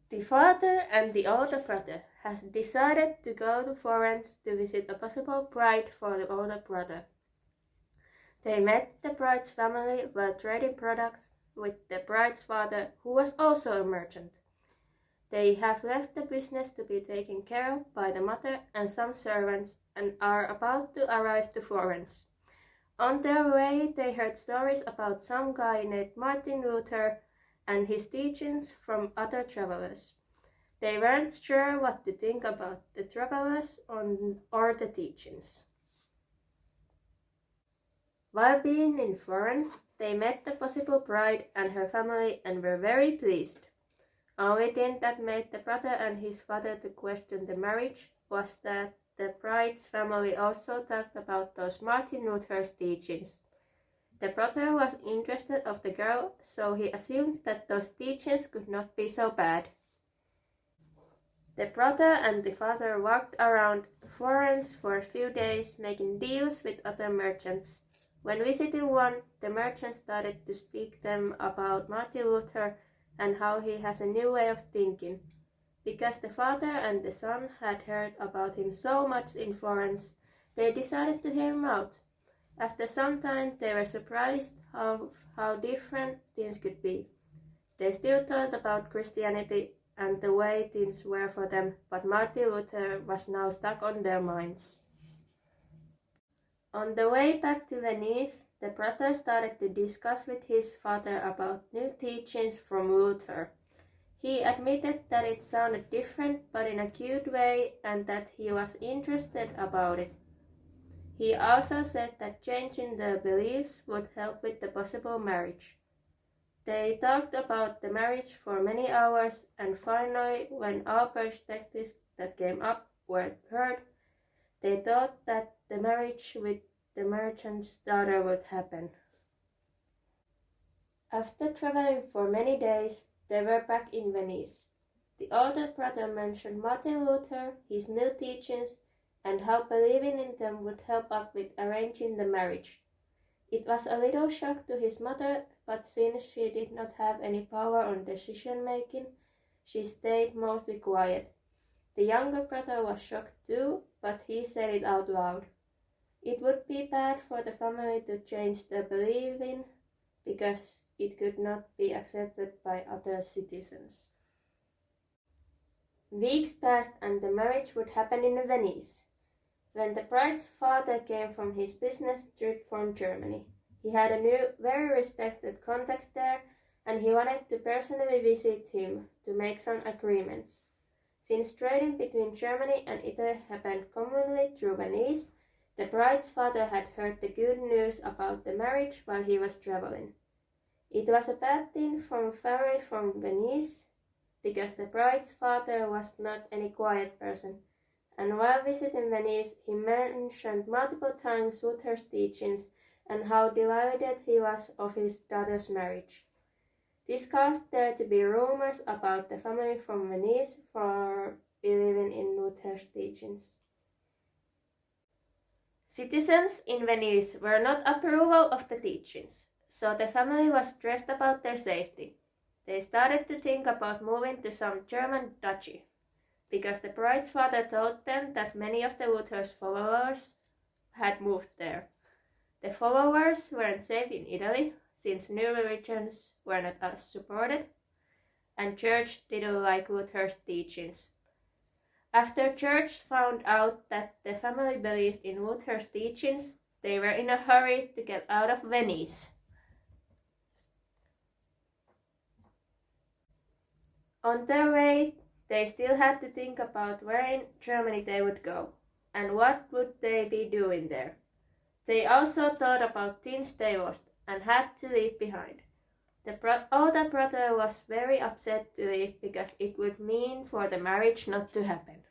The father and the older brother had decided to go to Florence to visit a possible bride for the older brother. They met the bride's family while trading products with the bride's father, who was also a merchant. They have left the business to be taken care of by the mother and some servants and are about to arrive to Florence. On their way, they heard stories about some guy named Martin Luther and his teachings from other travelers. They weren't sure what to think about the travelers or the teachings. While being in Florence, they met the possible bride and her family and were very pleased. Only thing that made the brother and his father to question the marriage was that the bride's family also talked about those Martin Luther's teachings. The brother was interested of the girl, so he assumed that those teachings could not be so bad. The brother and the father walked around Florence for a few days, making deals with other merchants. When visiting one, the merchant started to speak them about Martin Luther and how he has a new way of thinking. Because the father and the son had heard about him so much in Florence, they decided to hear him out. After some time, they were surprised of how different things could be. They still thought about Christianity and the way things were for them, but Martin Luther was now stuck on their minds. On the way back to Venice, the brother started to discuss with his father about new teachings from Luther. He admitted that it sounded different but in a cute way and that he was interested about it. He also said that changing their beliefs would help with the possible marriage. They talked about the marriage for many hours, and finally, when all perspectives that came up were heard, they thought that the marriage with the merchant's daughter would happen. After traveling for many days, they were back in Venice. The older brother mentioned Martin Luther, his new teachings, and how believing in them would help up with arranging the marriage. It was a little shock to his mother, but since she did not have any power on decision-making, she stayed mostly quiet. The younger brother was shocked too, but he said it out loud. It would be bad for the family to change their believing because it could not be accepted by other citizens. Weeks passed and the marriage would happen in Venice. When the bride's father came from his business trip from Germany, he had a new, very respected contact there, and he wanted to personally visit him to make some agreements. Since trading between Germany and Italy happened commonly through Venice, the bride's father had heard the good news about the marriage while he was traveling. It was a bad thing from family from Venice, because the bride's father was not any quiet person, and while visiting Venice, he mentioned multiple times Luther's teachings and how divided he was of his daughter's marriage. This caused there to be rumors about the family from Venice for believing in Luther's teachings. Citizens in Venice were not approval of the teachings, so the family was stressed about their safety. They started to think about moving to some German duchy, because the bride's father told them that many of the Luther's followers had moved there. The followers weren't safe in Italy, since new religions were not as supported, and church didn't like Luther's teachings. After church found out that the family believed in Luther's teachings, they were in a hurry to get out of Venice. On their way, they still had to think about where in Germany they would go, and what would they be doing there. They also thought about things they lost and had to leave behind. The older brother was very upset to leave because it would mean for the marriage not to happen.